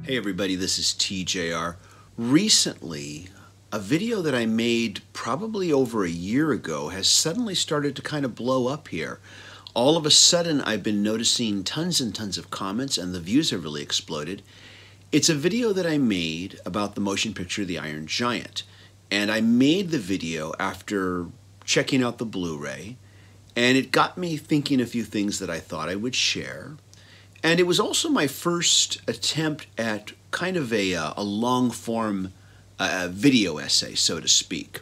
Hey everybody, this is TJR. Recently, a video that I made probably over a year ago has suddenly started to kind of blow up here. All of a sudden, I've been noticing tons and tons of comments and the views have really exploded. It's a video that I made about the motion picture The Iron Giant. And I made the video after checking out the Blu-ray, and it got me thinking a few things that I thought I would share. And it was also my first attempt at kind of a long-form video essay, so to speak.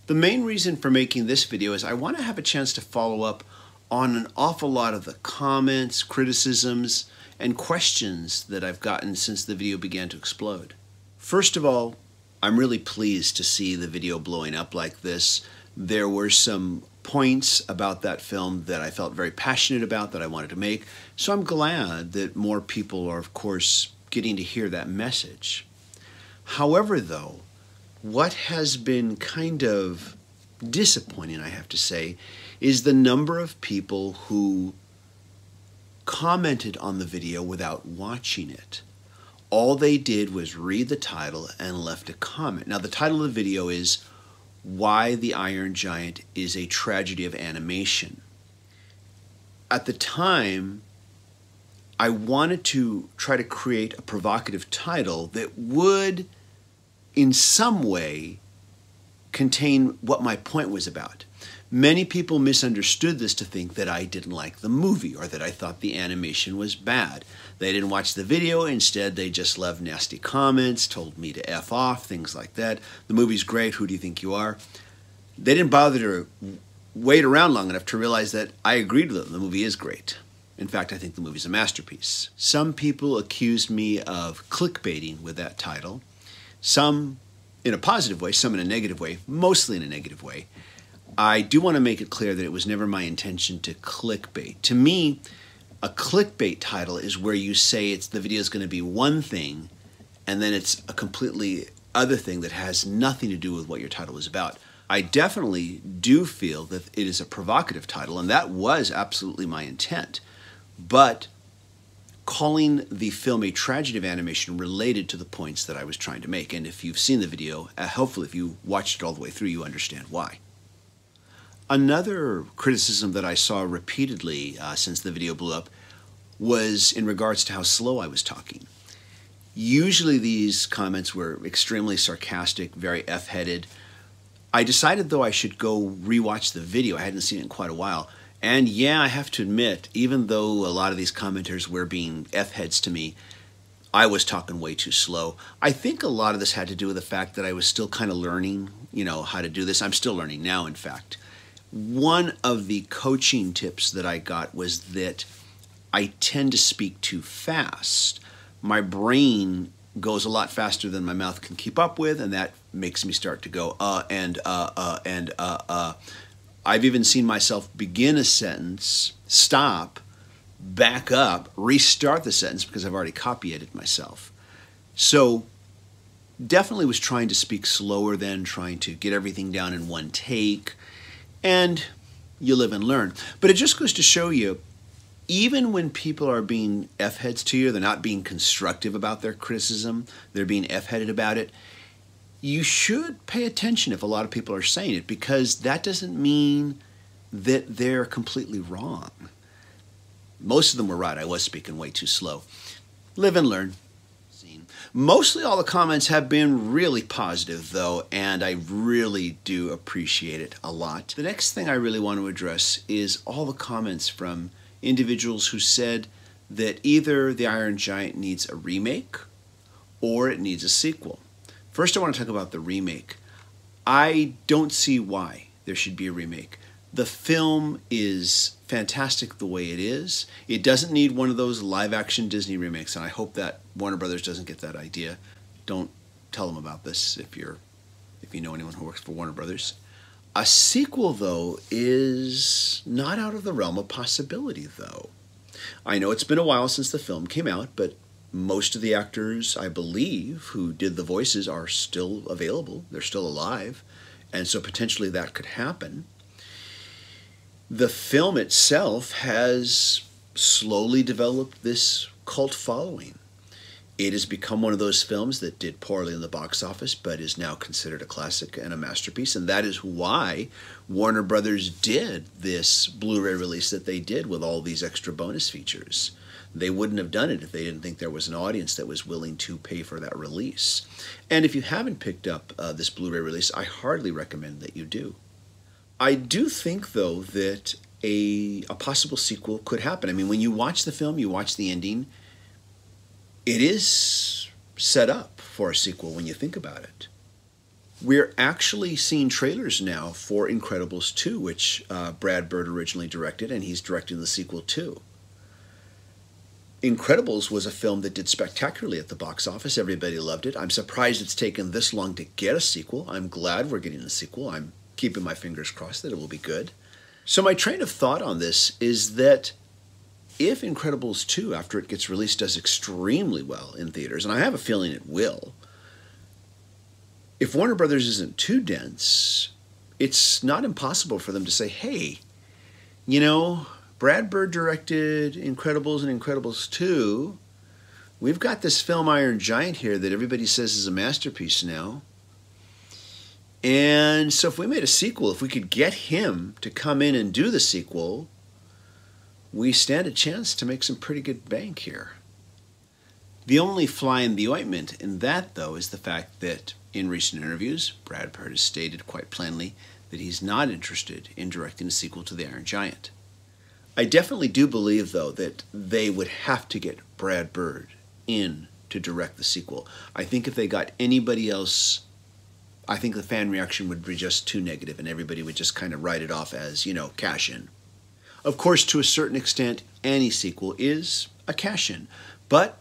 The main reason for making this video is I want to have a chance to follow up on an awful lot of the comments, criticisms, and questions that I've gotten since the video began to explode. First of all, I'm really pleased to see the video blowing up like this. There were some points about that film that I felt very passionate about that I wanted to make. So I'm glad that more people are, of course, getting to hear that message. However, though, what has been kind of disappointing, I have to say, is the number of people who commented on the video without watching it. All they did was read the title and left a comment. Now, the title of the video is Why the Iron Giant is a Tragedy of Animation. At the time, I wanted to try to create a provocative title that would, in some way, contain what my point was about. Many people misunderstood this to think that I didn't like the movie or that I thought the animation was bad. They didn't watch the video. Instead, they just left nasty comments, told me to F off, things like that. The movie's great. Who do you think you are? They didn't bother to wait around long enough to realize that I agreed with them. The movie is great. In fact, I think the movie's a masterpiece. Some people accused me of clickbaiting with that title. Some in a positive way, some in a negative way, mostly in a negative way. I do want to make it clear that it was never my intention to clickbait. To me, a clickbait title is where you say the video is going to be one thing, and then it's a completely other thing that has nothing to do with what your title is about. I definitely do feel that it is a provocative title, and that was absolutely my intent. But calling the film a tragedy of animation related to the points that I was trying to make. And if you've seen the video, hopefully if you watched it all the way through, you understand why. Another criticism that I saw repeatedly since the video blew up was in regards to how slow I was talking. Usually these comments were extremely sarcastic, very F-headed. I decided, though, I should go rewatch the video. I hadn't seen it in quite a while. And yeah, I have to admit, even though a lot of these commenters were being F-heads to me, I was talking way too slow. I think a lot of this had to do with the fact that I was still kind of learning, how to do this. I'm still learning now, in fact. One of the coaching tips that I got was that I tend to speak too fast. My brain goes a lot faster than my mouth can keep up with, and that makes me start to go and. I've even seen myself begin a sentence, stop, back up, restart the sentence because I've already copied it myself. So definitely was trying to speak slower then, trying to get everything down in one take. And you live and learn. But it just goes to show you, even when people are being F-heads to you, they're not being constructive about their criticism, they're being F-headed about it, you should pay attention if a lot of people are saying it, because that doesn't mean that they're completely wrong. Most of them were right. I was speaking way too slow. Live and learn. Mostly all the comments have been really positive, though, and I really do appreciate it a lot. The next thing I really want to address is all the comments from individuals who said that either The Iron Giant needs a remake or it needs a sequel. First, I want to talk about the remake. I don't see why there should be a remake. The film is fantastic the way it is. It doesn't need one of those live-action Disney remakes, and I hope that Warner Brothers doesn't get that idea. Don't tell them about this if you know anyone who works for Warner Brothers. A sequel, though, is not out of the realm of possibility, though. I know it's been a while since the film came out, but most of the actors, I believe, who did the voices are still available. They're still alive, and so potentially that could happen. The film itself has slowly developed this cult following. It has become one of those films that did poorly in the box office, but is now considered a classic and a masterpiece. And that is why Warner Brothers did this Blu-ray release that they did with all these extra bonus features. They wouldn't have done it if they didn't think there was an audience that was willing to pay for that release. And if you haven't picked up this Blu-ray release, I hardly recommend that you do. I do think, though, that a possible sequel could happen. I mean, when you watch the film, you watch the ending, it is set up for a sequel when you think about it. We're actually seeing trailers now for Incredibles 2, which Brad Bird originally directed, and he's directing the sequel too. Incredibles was a film that did spectacularly at the box office. Everybody loved it. I'm surprised it's taken this long to get a sequel. I'm glad we're getting a sequel. I'm keeping my fingers crossed that it will be good. So my train of thought on this is that if Incredibles 2, after it gets released, does extremely well in theaters, and I have a feeling it will, if Warner Brothers isn't too dense, it's not impossible for them to say, hey, you know, Brad Bird directed Incredibles and Incredibles 2. We've got this film Iron Giant here that everybody says is a masterpiece now. And so if we made a sequel, if we could get him to come in and do the sequel, we stand a chance to make some pretty good bank here. The only fly in the ointment in that, though, is the fact that in recent interviews, Brad Bird has stated quite plainly that he's not interested in directing a sequel to The Iron Giant. I definitely do believe, though, that they would have to get Brad Bird in to direct the sequel. I think if they got anybody else, I think the fan reaction would be just too negative and everybody would just kind of write it off as, you know, cash in. Of course, to a certain extent, any sequel is a cash-in, but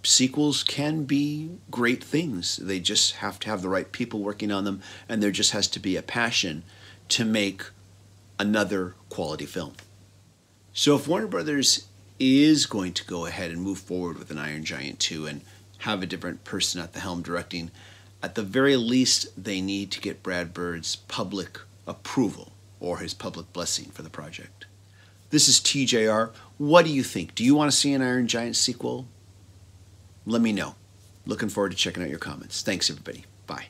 sequels can be great things. They just have to have the right people working on them, and there just has to be a passion to make another quality film. So if Warner Brothers is going to go ahead and move forward with an Iron Giant 2 and have a different person at the helm directing, at the very least, they need to get Brad Bird's public approval or his public blessing for the project. This is TJR. What do you think? Do you want to see an Iron Giant sequel? Let me know. Looking forward to checking out your comments. Thanks, everybody. Bye.